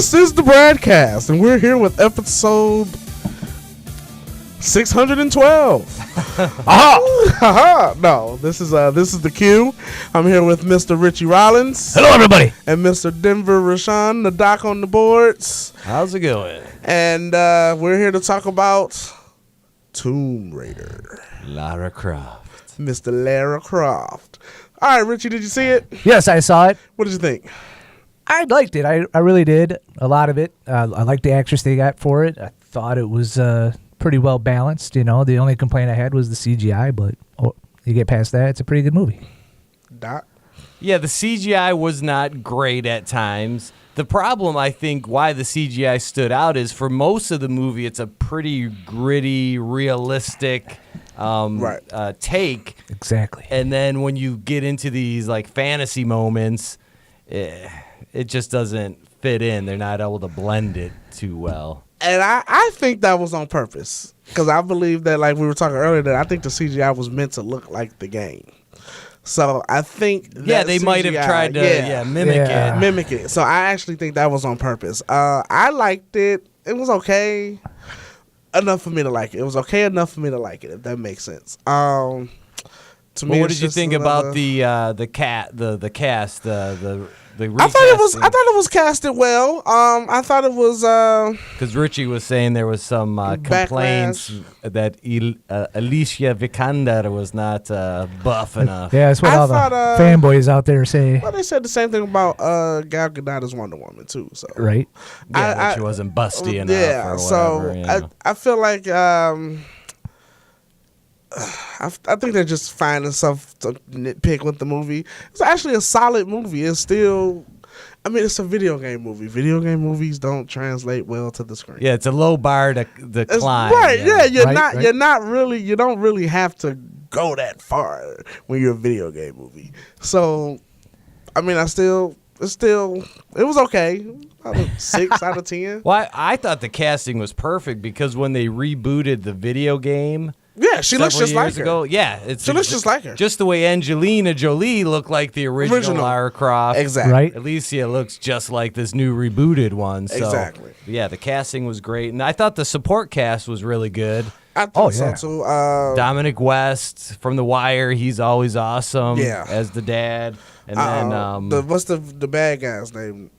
This is the broadcast, and we're here with episode 612. Aha! No, this is the Q. I'm here with Mr. Richie Rollins. Hello, everybody. And Mr. Denver Rochon, the doc on the boards. How's it going? And we're here to talk about Tomb Raider. Lara Croft. Mr. Lara Croft. All right, Richie, did you see it? Yes, I saw it. What did you think? I liked it. I really did. A lot of it. I liked the actress they got for it. I thought it was pretty well balanced. You know, the only complaint I had was the CGI, but you get past that, it's a pretty good movie. Doc? Yeah, the CGI was not great at times. The problem, I think, why the CGI stood out is for most of the movie, it's a pretty gritty, realistic take. Exactly. And then when you get into these like fantasy moments, it just doesn't fit in. They're not able to blend it too well. And I think that was on purpose, because I believe that, like we were talking earlier, that I think the CGI was meant to look like the game. So I think that they might have tried to mimic it. So I actually think that was on purpose. I liked it. It was okay enough for me to like it. It was okay enough for me to like it, if that makes sense. To me, what did you think about the cast? The I thought it was casted well. I thought it was because Richie was saying there was some complaints that Alicia Vikander was not buff enough. Yeah, that's what all the fanboys out there say. Well, they said the same thing about Gal Gadot as Wonder Woman too. So right, yeah, she wasn't busty enough. Yeah, or whatever, so you know. I feel like I think they're just finding stuff to nitpick with the movie. It's actually a solid movie. It's still, I mean, it's a video game movie. Video game movies don't translate well to the screen. Yeah, it's a low bar to climb. Right? Yeah, you don't really have to go that far when you're a video game movie. So, I mean, it was okay. 6 out of 10. Well, I thought the casting was perfect because when they rebooted the video game. Yeah, she looks just like her. Ago, yeah, she looks just like her. Just the way Angelina Jolie looked like the original Lara Croft. Exactly. Right. Alicia looks just like this new rebooted one. So, exactly. Yeah, the casting was great, and I thought the support cast was really good. I thought so too. Dominic West from The Wire, he's always awesome. Yeah. As the dad, and then what's the bad guy's name?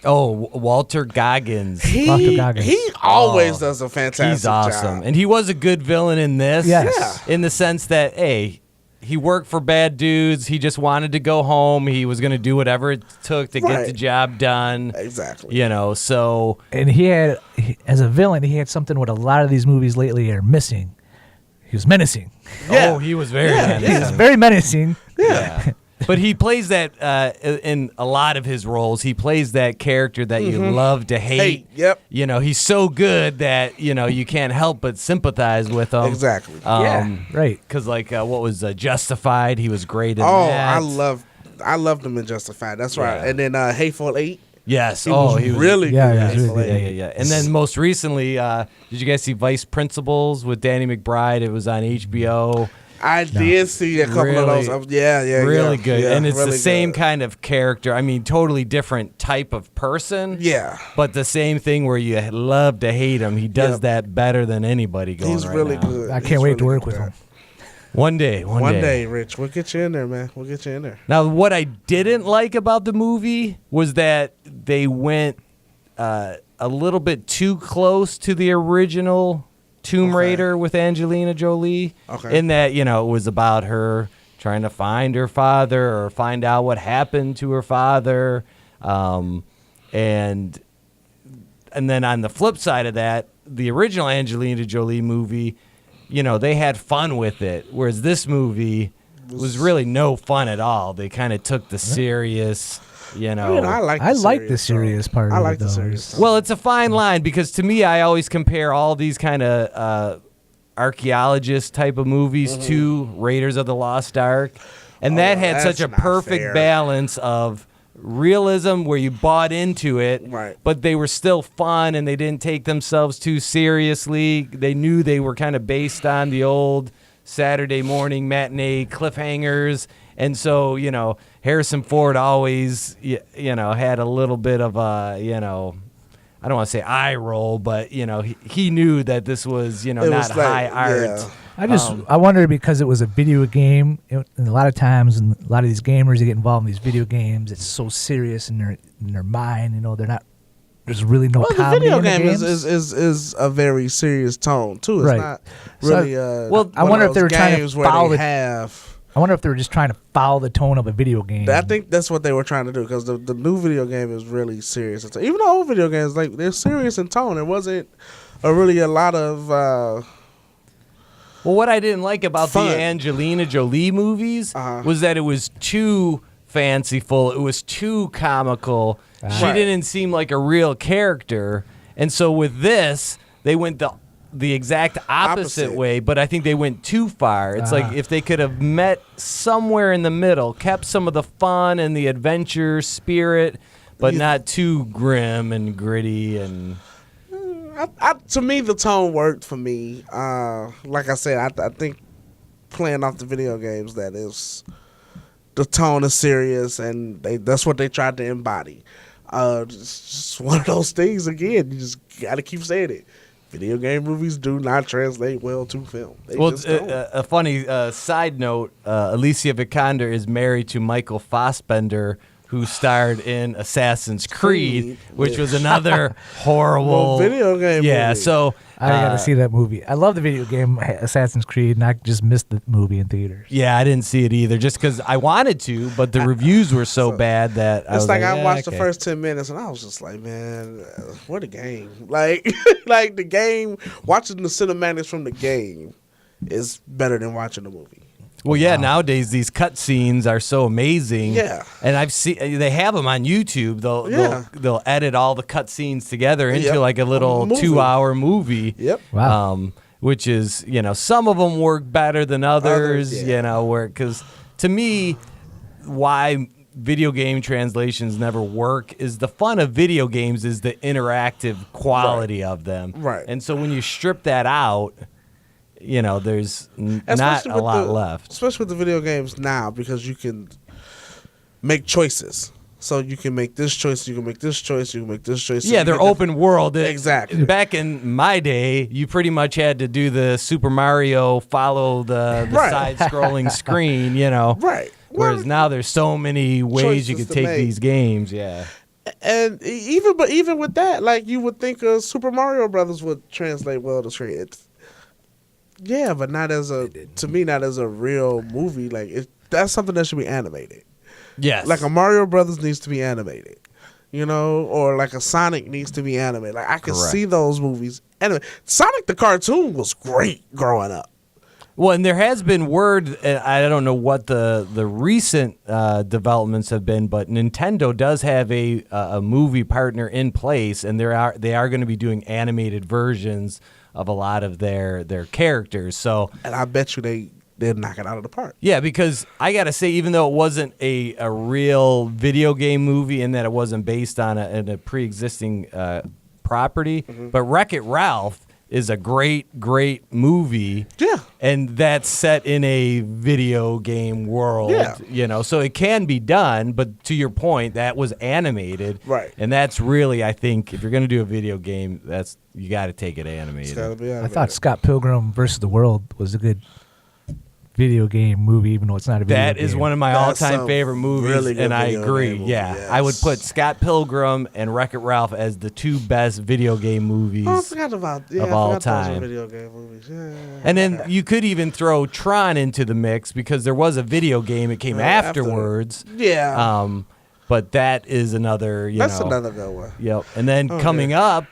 Walter Goggins. He always does a fantastic He's awesome. job. And he was a good villain in this. Yes. In the sense that, hey, he worked for bad dudes. He just wanted to go home. He was going to do whatever it took to get the job done. Exactly. You know, so. And as a villain, he had something what a lot of these movies lately are missing. He was menacing. Yeah. Oh, he was very menacing. He was very menacing. Yeah. But he plays that in a lot of his roles. He plays that character that you love to hate. Yep. You know, he's so good that, you know, you can't help but sympathize with him. Exactly. Right. Because, like, what was Justified? He was great in that. I loved him in Justified. That's right. Yeah. And then Hateful Eight. Yes. He was really good. Yeah, in Hateful Eight. Yeah. And then most recently, did you guys see Vice Principals with Danny McBride? It was on HBO. I did see a couple of those. Really good. Yeah, and it's really the same good. kind of character. I mean, totally different type of person. Yeah. But the same thing where you love to hate him. He does Yep. that better than anybody going He's right really now. good. I can't wait to work with him. One day. One day, Rich. We'll get you in there, man. We'll get you in there. Now, what I didn't like about the movie was that they went a little bit too close to the original Tomb Raider with Angelina Jolie. Okay. In that, you know, it was about her trying to find her father or find out what happened to her father. And then on the flip side of that, the original Angelina Jolie movie, you know, they had fun with it. Whereas this movie was really no fun at all. They kind of took the serious, you know. I like the serious part of it. I like the serious. Well, it's a fine line because to me, I always compare all these kind of archaeologist type of movies to Raiders of the Lost Ark. And that had such a perfect balance of realism where you bought into it, right, but they were still fun and they didn't take themselves too seriously. They knew they were kind of based on the old Saturday morning matinee cliffhangers. And so, you know, Harrison Ford always, had a little bit of a, I don't want to say eye roll, but he knew that this was, not was high art. Yeah. I wonder because it was a video game, and a lot of times, and a lot of these gamers that get involved in these video games, it's so serious in their mind. They're not. There's really no comedy the video in the game games. is a very serious tone too. It's Right. not really. I wonder if they were trying to games where follow they the. have. I wonder if they were just trying to follow the tone of a video game. I think that's what they were trying to do because the new video game is really serious. Even the old video games, like they're serious in tone. It wasn't really a lot of. Well, what I didn't like about fun. the Angelina Jolie movies was that it was too fanciful. It was too comical. She didn't seem like a real character. And so with this, they went the exact opposite way, but I think they went too far. It's like if they could have met somewhere in the middle, kept some of the fun and the adventure spirit, but not too grim and gritty. And to me, the tone worked for me. Like I said, I think playing off the video games, that is, the tone is serious, and that's what they tried to embody. It's just one of those things. Again, you just got to keep saying it. Video game movies do not translate well to film. They just don't. A funny side note, Alicia Vikander is married to Michael Fassbender, who starred in Assassin's Creed, which was another horrible video game movie. So I gotta see that movie. I love the video game Assassin's Creed, and I just missed the movie in theaters. Yeah, I didn't see it either, just because I wanted to, but the reviews were so bad that I was like, I watched the first 10 minutes, and I was just like, man, what a game! Like, like the game, watching the cinematics from the game is better than watching the movie. Well, yeah, nowadays these cutscenes are so amazing. Yeah. And I've seen they have them on YouTube. They'll edit all the cutscenes together into like a little 2-hour movie. Yep. Wow. Which is, some of them work better than others, because to me, why video game translations never work is the fun of video games is the interactive quality of them. Right. And so when you strip that out, there's not a lot left. Especially with the video games now, because you can make choices. So you can make this choice, you can make this choice, you can make this choice. Yeah, they're open world. Exactly. Back in my day, you pretty much had to do the Super Mario, follow the side-scrolling screen, Right. Whereas now there's so many ways you could take these games, And even with that, like you would think Super Mario Brothers would translate well to screen. Yeah, but not as a real movie. Like that's something that should be animated. Yes. Like a Mario Brothers needs to be animated, or like a Sonic needs to be animated. Like I can see those movies. Anyway, Sonic the cartoon was great growing up. Well, and there has been word, and I don't know what the recent developments have been, but Nintendo does have a movie partner in place, and they are going to be doing animated versions of a lot of their characters. So, and I bet you they'll knock it out of the park. Yeah, because I got to say, even though it wasn't a real video game movie and that it wasn't based on a pre-existing property, but Wreck-It Ralph is a great movie. Yeah. And that's set in a video game world. Yeah. So it can be done, but to your point, that was animated. Right. And that's really, I think, if you're going to do a video game, you got to take it animated. It's gotta be animated. I thought Scott Pilgrim versus the World was a good video game movie, even though it's not a video game. That is one of my all-time favorite movies, really good and I video agree. game movie, Yes. I would put Scott Pilgrim and Wreck-It Ralph as the two best video game movies I forgot about of all those were time. video game movies. Yeah. And then you could even throw Tron into the mix because there was a video game. It came afterwards. Yeah. But that is another, That's another good one. Yep. And then coming up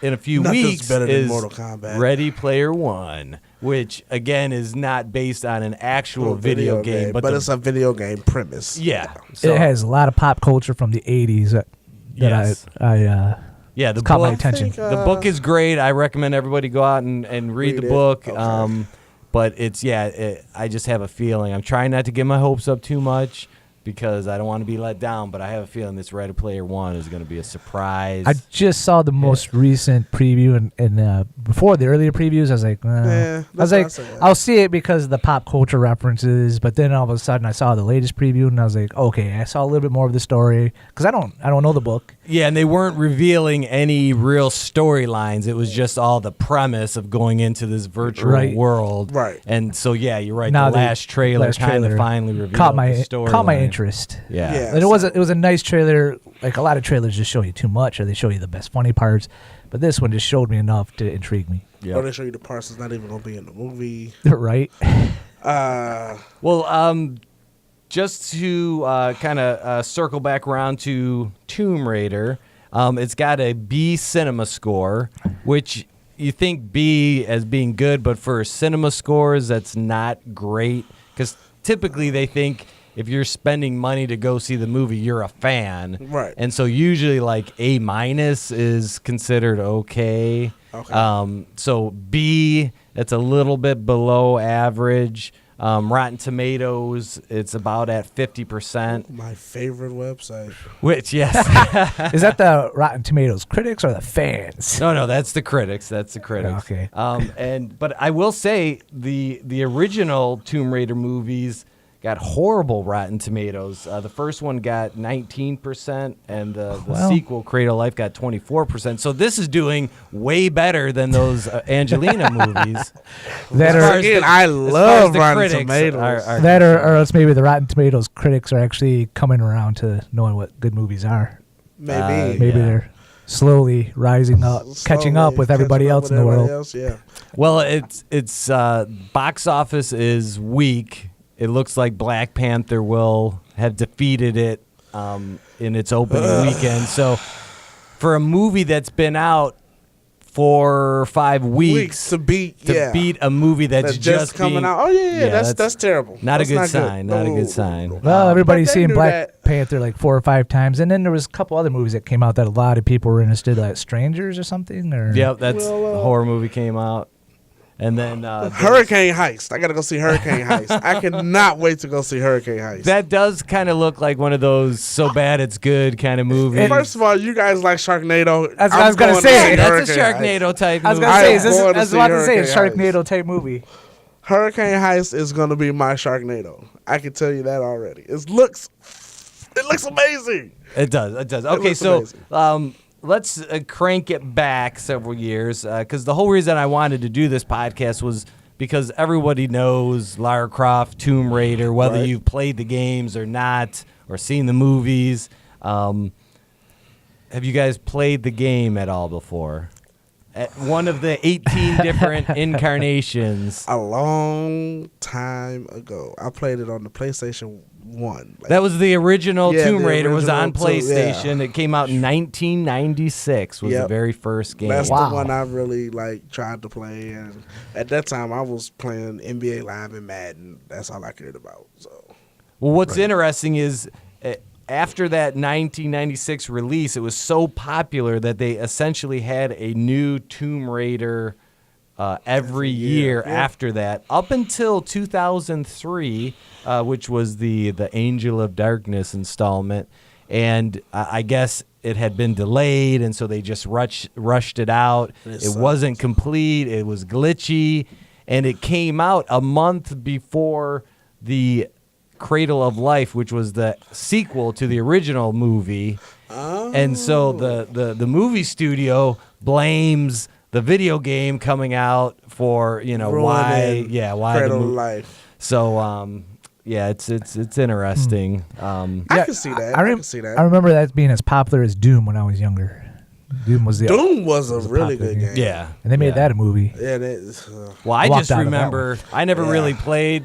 in a few Nothing's weeks better than is Mortal Kombat. Ready Player One, which again is not based on an actual video game, but it's a video game premise. Yeah. It has a lot of pop culture from the 80s that Yes. the caught my attention. The book is great. I recommend everybody go out and read the book. Okay. But it's I just have a feeling. I'm trying not to get my hopes up too much, because I don't want to be let down, but I have a feeling this Ready Player One is going to be a surprise. I just saw the most recent preview, and before the earlier previews, I was like, I'll see it because of the pop culture references. But then all of a sudden, I saw the latest preview, and I was like, okay, I saw a little bit more of the story because I don't know the book. Yeah, and they weren't revealing any real storylines. It was just all the premise of going into this virtual world. Right. And so, yeah, you're right. Now the last trailer kind of finally revealed caught my the story. Caught my interest. Yeah. And it was a nice trailer. Like a lot of trailers just show you too much, or they show you the best funny parts. But this one just showed me enough to intrigue me. Or they show you the parts that's not even going to be in the movie. Right. Just to kind of circle back around to Tomb Raider, it's got a B cinema score, which you think B as being good, but for cinema scores, that's not great. Because typically they think if you're spending money to go see the movie, you're a fan. Right. And so usually like A- is considered okay. So B, it's a little bit below average. Rotten Tomatoes, it's about at 50%. My favorite website. Which, yes. Is that the Rotten Tomatoes critics or the fans? No, that's the critics. Okay. But I will say the original Tomb Raider movies got horrible Rotten Tomatoes. The first one got 19%, and the sequel, Cradle of Life, got 24%. So this is doing way better than those Angelina movies. I love Rotten Tomatoes. Or else maybe the Rotten Tomatoes critics are actually coming around to knowing what good movies are. Maybe they're slowly rising up, catching up with everybody else in the world. Well, it's box office is weak. It looks like Black Panther will have defeated it in its opening weekend. So for a movie that's been out 4 or 5 weeks to beat a movie that's just coming out. Oh yeah, that's terrible. Not a good sign. Not a good sign. Well, everybody's seen Black Panther like 4 or 5 times, and then there was a couple other movies that came out that a lot of people were interested, like Strangers or something. Yep, that's a horror movie came out. And then Hurricane Heist. I gotta go see Hurricane Heist. I cannot wait to go see Hurricane Heist. That does kind of look like one of those so bad it's good kind of movies. First of all, you guys like Sharknado. That's what I was gonna say. That's a Sharknado type movie. I was gonna say, I was about to say a Sharknado type movie. Hurricane Heist is gonna be my Sharknado. I can tell you that already. It looks amazing. It does. Okay, so let's crank it back several years, because the whole reason I wanted to do this podcast was because everybody knows Lara Croft, Tomb Raider, whether you've played the games or not, or seen the movies. Have you guys played the game at all before? At one of the 18 different incarnations. A long time ago. I played it on the PlayStation 1. That was the original Tomb Raider. Was on PlayStation. It came out in 1996. Was the very first game. That's the one I really tried to play. And at that time, I was playing NBA Live and Madden. That's all I cared about. So, well, what's interesting is after that 1996 release, it was so popular that they essentially had a new Tomb Raider every year after that, up until 2003, which was the Angel of Darkness installment. And I guess it had been delayed, and so they just rushed it out. It wasn't complete. It was glitchy. And it came out a month before the Cradle of Life, which was the sequel to the original movie. Oh. And so the movie studio blames the video game coming out for, why Cradle of Life. So it's interesting. I can see that. I can see that. I remember that being as popular as Doom when I was younger. Doom was a really good game. Yeah, and they made that a movie. Yeah, it is. Well, I just remember I never really played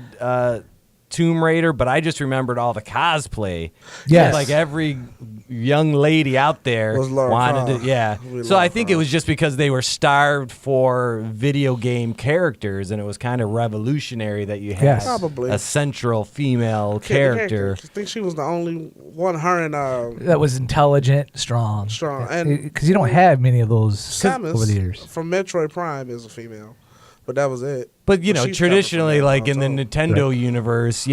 Tomb Raider, but I just remembered all the cosplay. Yes. Like every young lady out there wanted to, So I think it was just because they were starved for video game characters, and it was kind of revolutionary that you had a central female character. I think she was the only one, her and that was intelligent, strong, and because you don't have many of those over the years. From Metroid Prime is a female. But that was it. But traditionally, like in the Nintendo universe,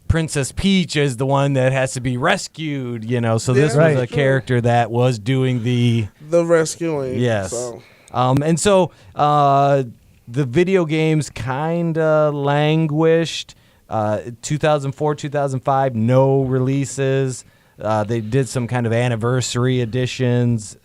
Princess Peach is the one that has to be rescued, so this was a character that was doing the rescuing. Yes. So. And so the video games kind of languished. 2004, 2005, no releases. They did some kind of anniversary editions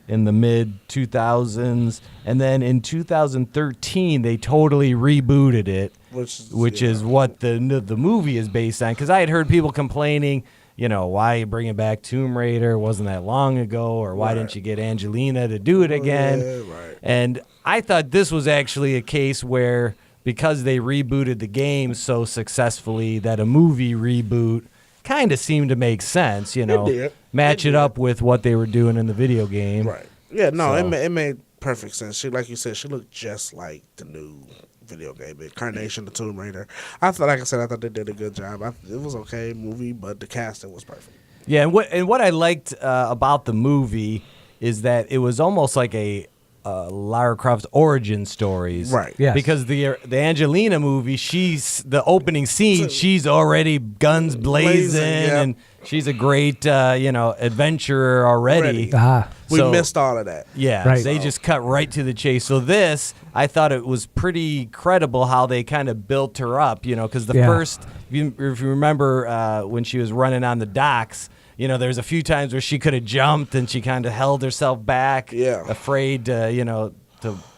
in the mid-2000s. And then in 2013, they totally rebooted it, which is what the movie is based on. Because I had heard people complaining, why are you bringing back Tomb Raider? Wasn't that long ago? Or why didn't you get Angelina to do it again? Yeah, right. And I thought this was actually a case where, because they rebooted the game so successfely, that a movie reboot kind of seemed to make sense, match it up with what they were doing in the video game. Right. Yeah, no, it made perfect sense. She, like you said, she looked just like the new video game incarnation of Tomb Raider. I thought they did a good job. It was okay movie, but the casting was perfect. Yeah, and what I liked about the movie is that it was almost like a Lara Croft's origin stories, right? Yes. Because the Angelina movie, she's the opening scene. She's already guns blazing, and she's a great adventurer already. We missed all of that. Yeah, right. They just cut right to the chase. So this, I thought it was pretty credible how they kind of built her up. Because the first, if you remember when she was running on the docks. There's a few times where she could have jumped and she kind of held herself back, afraid to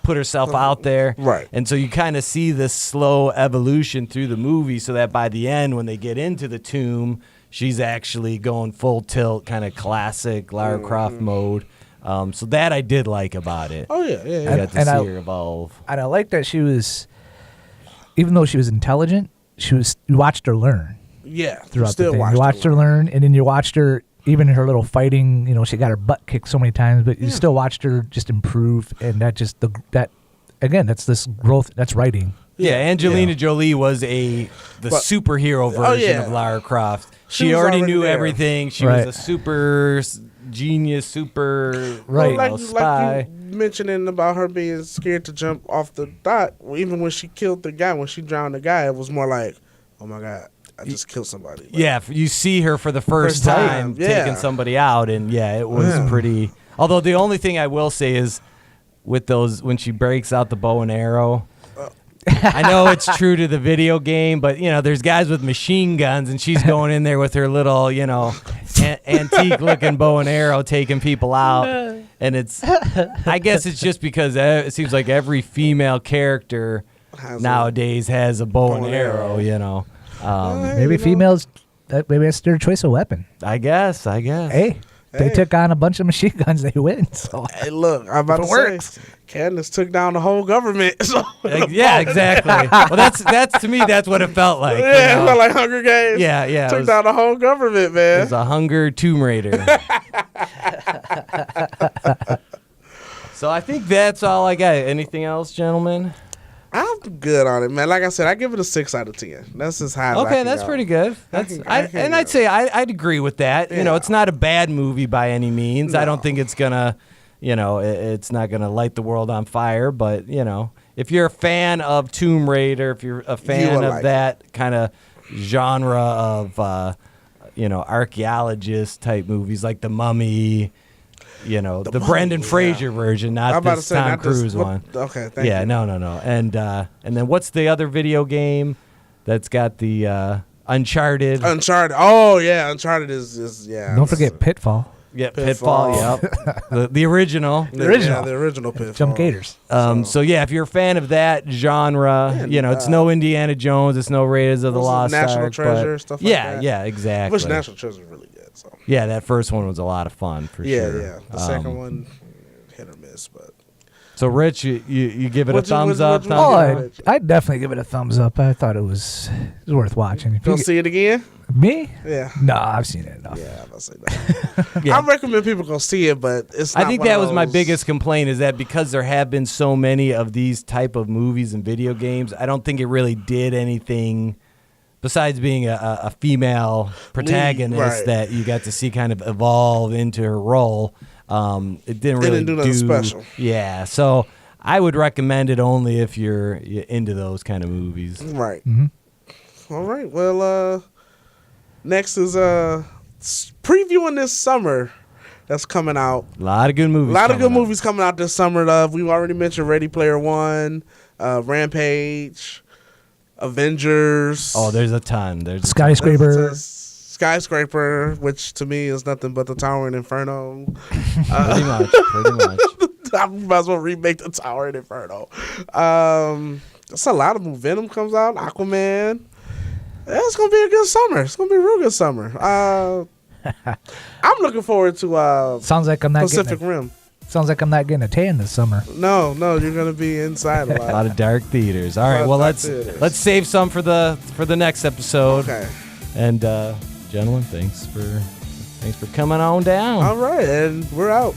put herself out there. Right. And so you kind of see this slow evolution through the movie so that by the end, when they get into the tomb, she's actually going full tilt, kind of classic Lara Croft mode. So that I did like about it. Oh, yeah. You got to see her evolve. And I like that she was, even though she was intelligent, you watched her learn. Yeah, throughout the thing. You watched her learn, and then you watched her, even in her little fighting, she got her butt kicked so many times, but you still watched her just improve, and that's this growth, that's writing. Yeah, Angelina Jolie was the superhero version of Lara Croft. She already knew everything. She was a super genius, super spy. Like you mentioning about her being scared to jump off the dock, even when she killed the guy, when she drowned the guy, it was more like, oh my God, I just killed somebody. Like, yeah, you see her for the first time taking somebody out, and it was pretty. Although the only thing I will say is, with those, when she breaks out the bow and arrow, I know it's true to the video game, but there's guys with machine guns, and she's going in there with her little, antique-looking bow and arrow, taking people out, and I guess it's just because it seems like every female character nowadays has a bow and arrow, Maybe females, maybe that's their choice of weapon. I guess. Hey, they took on a bunch of machine guns, they win. So. Hey, look, I'm about to say, Candace took down the whole government. So yeah, exactly. Well, that's to me, that's what it felt like. Yeah, it felt like Hunger Games. Yeah. Took down the whole government, man. It was a Hunger Tomb Raider. So I think that's all I got. Anything else, gentlemen? I'm good on it, man. Like I said, I give it a 6 out of 10. That's as high as I can that's go. pretty good. I'd say I'd agree with that. Yeah. It's not a bad movie by any means. No. I don't think it's gonna, it's not gonna light the world on fire. But if you're a fan of Tomb Raider, if you're a fan of that kind of genre of, archaeologist type movies like The Mummy. The Brendan Fraser version, not this Tom Cruise one. Okay, thank you. Yeah, no. And then what's the other video game that's got the Uncharted? Oh, yeah, Uncharted is. Don't forget Pitfall. Yeah, Pitfall. Yep. the original. The original Pitfall. Jump Gators. So yeah, if you're a fan of that genre, it's no Indiana Jones, it's no Raiders of the Lost Ark. National Treasure, stuff like that. Yeah, exactly. Which National Treasure is really good. So. Yeah, that first one was a lot of fun for sure. Yeah. The second one, hit or miss, but. So Rich, you give it a thumbs up? I'd definitely give it a thumbs up. I thought it was worth watching. If you'll see it again? Me? Yeah. No, I've seen it enough. Yeah, I'll say that. I recommend people go see it, but it's not I think that was my biggest complaint, is that because there have been so many of these type of movies and video games, I don't think it really did anything besides being a female protagonist that you got to see kind of evolve into her role. It didn't really do nothing special. Yeah, so I would recommend it only if you're into those kind of movies. Right. Mm-hmm. All right. Well, next is previewing this summer that's coming out. A lot of good movies. Movies coming out this summer. We've already mentioned Ready Player One, Rampage, Avengers. Oh, there's a ton. There's Skyscraper. Skyscraper, which to me is nothing but the Tower in Inferno. Pretty much. I might as well remake the Tower in Inferno. That's a lot of movies. Venom comes out. Aquaman. Yeah, it's gonna be a good summer. It's gonna be a real good summer. I'm looking forward to Sounds like I'm not Pacific Rim. Sounds like I'm not getting a tan this summer. No, you're gonna be inside a lot. A lot of dark theaters. All right, well let's save some for the next episode. Okay. And gentlemen, thanks for coming on down. All right, and we're out.